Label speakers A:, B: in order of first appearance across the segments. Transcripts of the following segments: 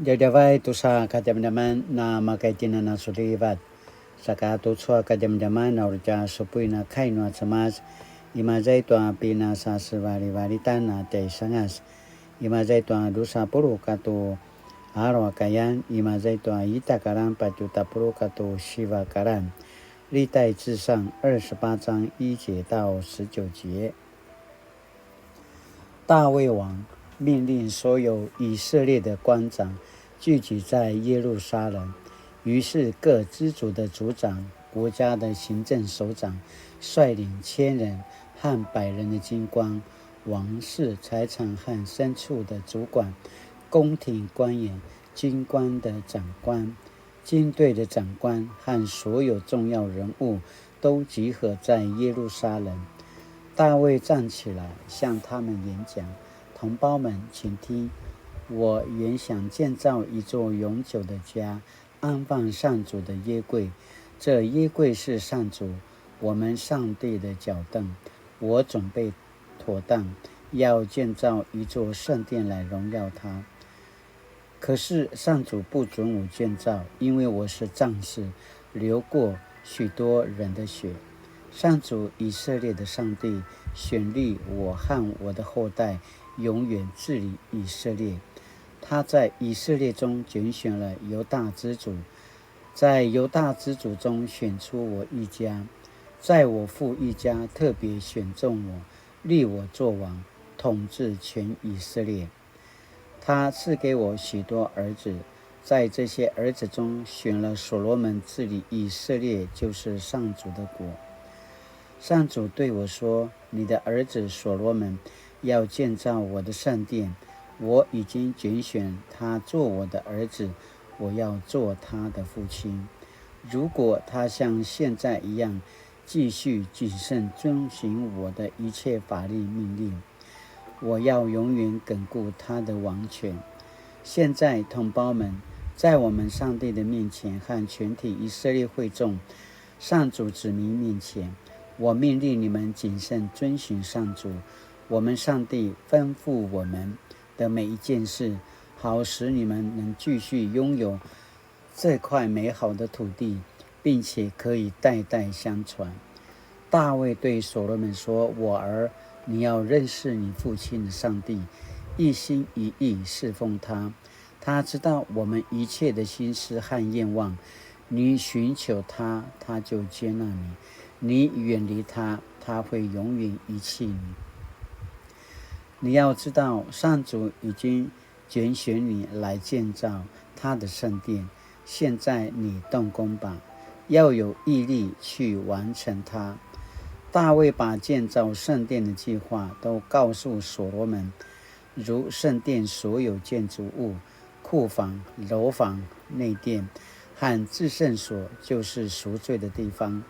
A: Jawai tusa kadam-daman na makaitina na sulibat. Saka tutsua kadam-daman na urja supui na kainwa samas. Imazai tua pina sa sevari-varitan na te sangas. Imazai tua dusa puru katu arwa kayan. Imazai tua ita karan pajuta puru katu shiva karan. 历代至上28章1节到19节。大卫王命令所有以色列的官长聚集在耶路撒冷，于是各支族的族长、国家的行政首长率领1000人和100人的军官、王室、财产和牲畜的主管、宫廷官员、军官的长官、军队的长官和所有重要人物都集合在耶路撒冷。大卫站起来向他们演讲：同胞们，请听，我原想建造一座永久的家，安放上主的约柜。这约柜是上主，我们上帝的脚凳。我准备妥当，要建造一座圣殿来荣耀他。可是上主不准我建造，因为我是战士，流过许多人的血。上主以色列的上帝选立我和我的后代永远治理以色列。他在以色列中拣选了犹大支族，在犹大支族中选出我一家，在我父一家特别选中我，立我作王，统治全以色列。他赐给我许多儿子，在这些儿子中选了所罗门治理以色列，就是上主的国。上主对我说：你的儿子所罗门要建造我的圣殿，我已经拣选他做我的儿子，我要做他的父亲。如果他像现在一样继续谨慎遵行我的一切法律命令，我要永远巩固他的王权。现在同胞们，在我们上帝的面前和全体以色列会众、上主子民面前，我命令你们谨慎遵行上主我们上帝吩咐我们的每一件事，好使你们能继续拥有这块美好的土地，并且可以代代相传。大卫对所罗门说：我儿，你要认识你父亲的上帝，一心一意侍奉他。他知道我们一切的心思和愿望。你寻求他，他就接纳你；你远离他，他会永远遗弃你。你要知道，上主已经拣选你来建造他的圣殿。现在你动工吧，要有毅力去完成它。大卫把建造圣殿的计划都告诉所罗门，如圣殿所有建筑物、库房、楼房、内殿和至圣所，就是赎罪的地方。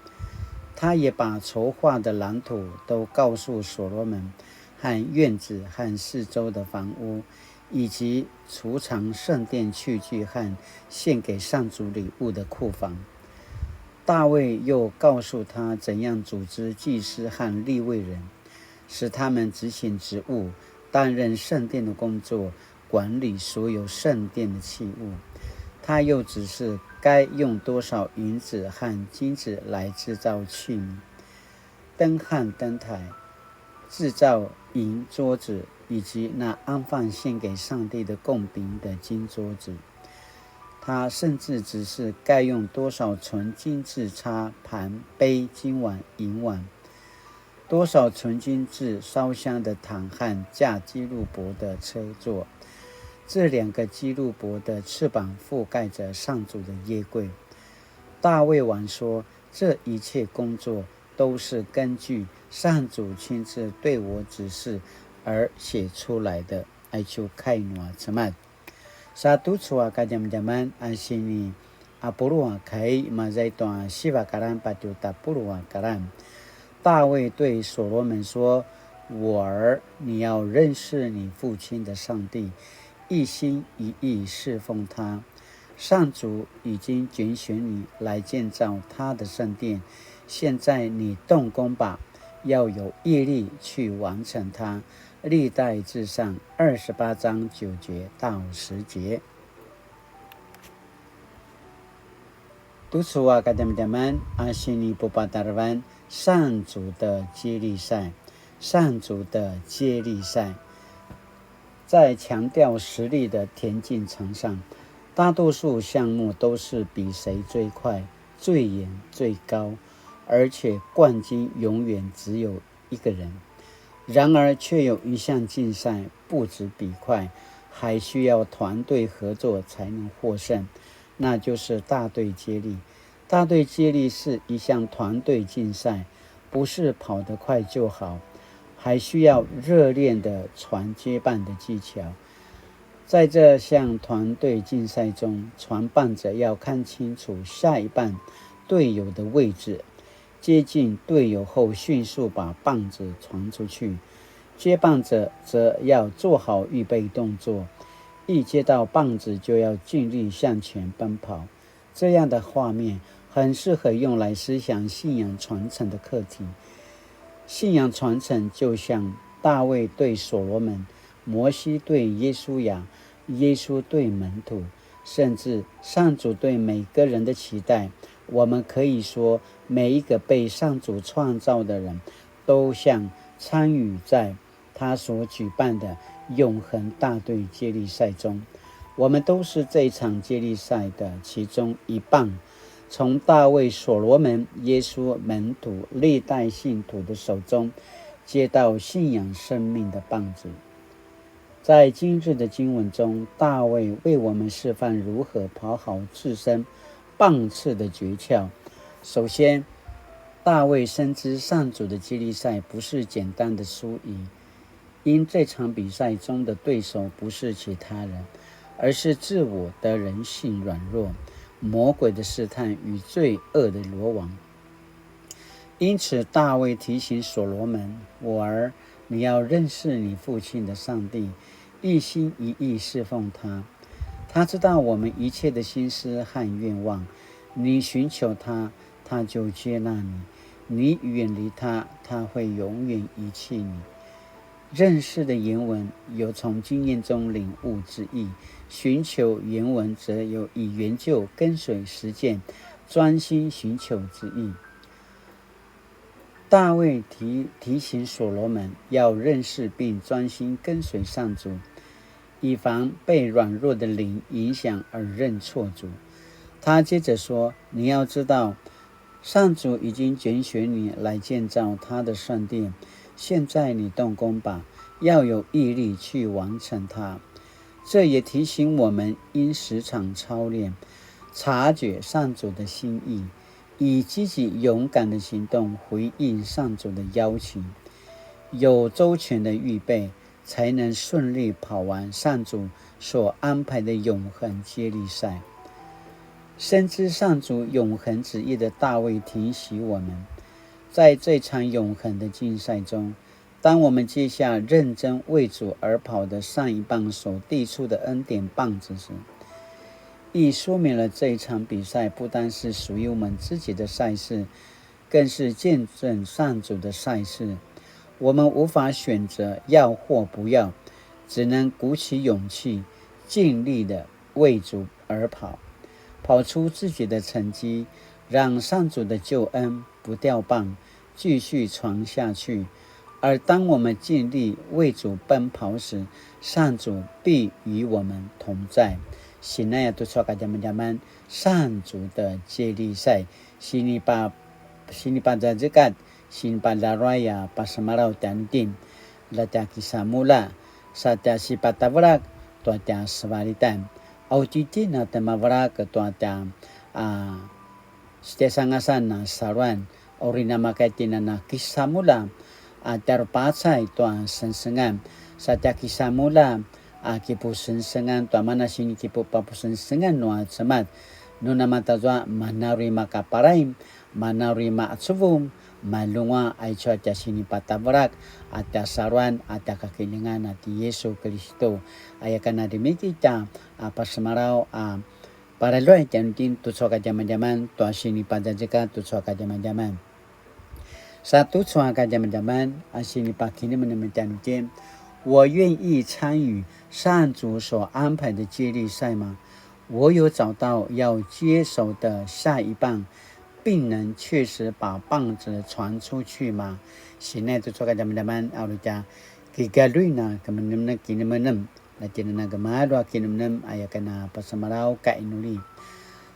A: 他也把筹划的蓝图都告诉所罗门，和院子和四周的房屋，以及储藏圣殿器具和献给上主礼物的库房。大卫又告诉他怎样组织祭司和利未人，使他们执行职务，担任圣殿的工作，管理所有圣殿的器物。他又指示该用多少银子和金子来制造器皿、灯和灯台，制造银桌子，以及那安放献给上帝的供饼的金桌子。他甚至指示该用多少纯金制擦盘、杯、金碗、银碗，多少纯金制烧香的坛和架基路伯的车座。这2个基路伯的翅膀覆盖着上主的约柜。大卫王说：这一切工作都是根据上主亲自对我指示而写出来的。爱就开诺什么？Satu cua kajam-jaman asini apurua kai mazaitua shiva karan patuta purua karan。大卫对所罗门说：我儿，你要认识你父亲的上帝，一心一意侍奉他。上主已经拣选你来建造他的圣殿，现在你动工吧，要有毅力去完成它。历代志上28章9节到10节。督促啊，嘎达们们，阿西尼布巴达湾上主的接力赛，上主的接力赛，在强调实力的田径场上，大多数项目都是比谁最快、最远、最高，而且冠军永远只有一个人。然而，却有一项竞赛不止比快，还需要团队合作才能获胜，那就是大队接力。大队接力是一项团队竞赛，不是跑得快就好，还需要热练的传接棒的技巧。在这项团队竞赛中，传棒者要看清楚下一棒队友的位置，接近队友后迅速把棒子传出去。接棒者则要做好预备动作，一接到棒子就要尽力向前奔跑。这样的画面很适合用来思想信仰传承的课题。信仰传承就像大卫对所罗门，摩西对耶稣亚，耶稣对门徒，甚至上主对每个人的期待。我们可以说，每一个被上主创造的人都像参与在他所举办的永恒大队接力赛中。我们都是这场接力赛的其中一棒，从大卫、所罗门、耶稣、门徒、历代信徒的手中接到信仰生命的棒子。在今日的经文中，大卫为我们示范如何跑好自身棒次的诀窍。首先，大卫深知上主的接力赛不是简单的输赢，因这场比赛中的对手不是其他人，而是自我的人性软弱、魔鬼的试探与罪恶的罗网。因此，大卫提醒所罗门：“我儿，你要认识你父亲的上帝，一心一意侍奉他。他知道我们一切的心思和愿望。你寻求他，他就接纳你；你远离他，他会永远遗弃你。”认识的原文有从经验中领悟之意，寻求原文则有以研究、跟随、实践、专心寻求之意。大卫提醒所罗门要认识并专心跟随上主，以防被软弱的灵影响而认错主。他接着说：“你要知道，上主已经拣选你来建造他的圣殿。现在你动工吧，要有毅力去完成它。”这也提醒我们应时常操练，察觉上主的心意，以积极勇敢的行动回应上主的邀请。有周全的预备，才能顺利跑完上主所安排的永恒接力赛。深知上主永恒旨意的大卫提醒我们，在这场永恒的竞赛中，当我们接下认真为主而跑的上一棒所递出的恩典棒子时，亦说明了这一场比赛不单是属于我们自己的赛事，更是见证上主的赛事。我们无法选择要或不要，只能鼓起勇气，尽力的为主而跑，跑出自己的成绩，让上主的救恩不掉棒，继续传下去。而当我们尽力为主奔跑时，上主必与我们同在。现在都说大家上主的接力赛，sini pa zakat, sini pa laraya, pa samarau tandim, lata kisamula, sata sipatavrak, tuata svalitan, autitina tamavrak, tuata stesangasana saruan, orina makatina na kisamula, terpacay tuan sensengan, sata kisamula, kipu sensengan tuan mana sini kipu papu sensengan nuat semat, nuna matazwa manari makaparaim, manari maatsuvum, malunga ay cuaca sini patavrak, ata saruan, ata kakilingan ati Yesus Kristo. Ayakan na dimikita, pasamarao, para loy jantin tutso ka jaman-jaman, tua sini padajeka tutso ka jaman-jaman. Satu tutso ka jaman-jaman, sini pakini menemenjantin, 我愿意参与上主所安排的接力赛吗？我有找到要接手的下一棒，并能确实把棒子传出去吗？现在就说个咱们奥鲁加，给个瑞呢，咱们那给你们弄，那今天那个马多给你们弄，哎呀，跟那把什么老改努力。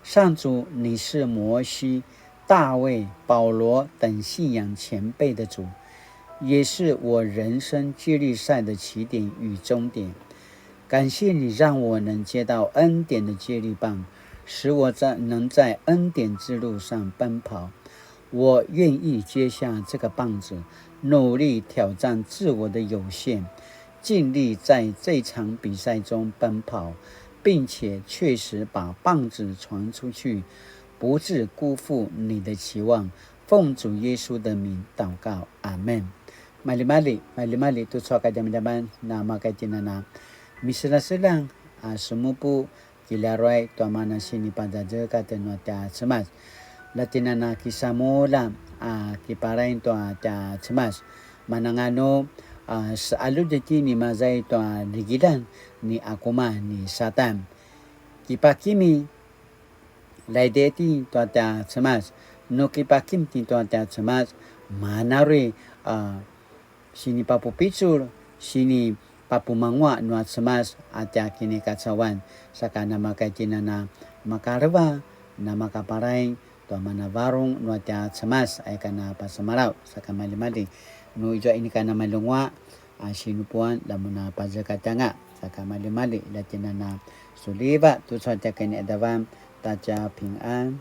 A: 上主，你是摩西、大卫、保罗等信仰前辈的主，也是我人生接力赛的起点与终点。感谢你让我能接到恩典的接力棒，使我能在恩典之路上奔跑。我愿意接下这个棒子，努力挑战自我的有限，尽力在这场比赛中奔跑，并且确实把棒子传出去，不致辜负你的期望。奉主耶稣的名祷告，阿们。Mali-mali tu soal kajaman-jaman nama kajinana. Misal sedang semupu kilaroi tu mana sini pada je kata nuata cemas. Latinana kisamola kiparain tu ta cemas. Manangano selalu jadi ni mazai tu digidan ni akuma ni satan. Kipakimi laideti tu ta cemas. No kipakim ti tu ta cemas. Manare sini papu picul, sini papu mangwa nuat semas atia kini kacawan saka nama kajinana makarwa nama kaparai to mana warung nuatia semas ay kana pasamarau saka mali-mali nu ijo ini kana malungwa sinupuan lamuna pajakatanga saka mali-mali latinana suliba tu saja kini adawan taja ping an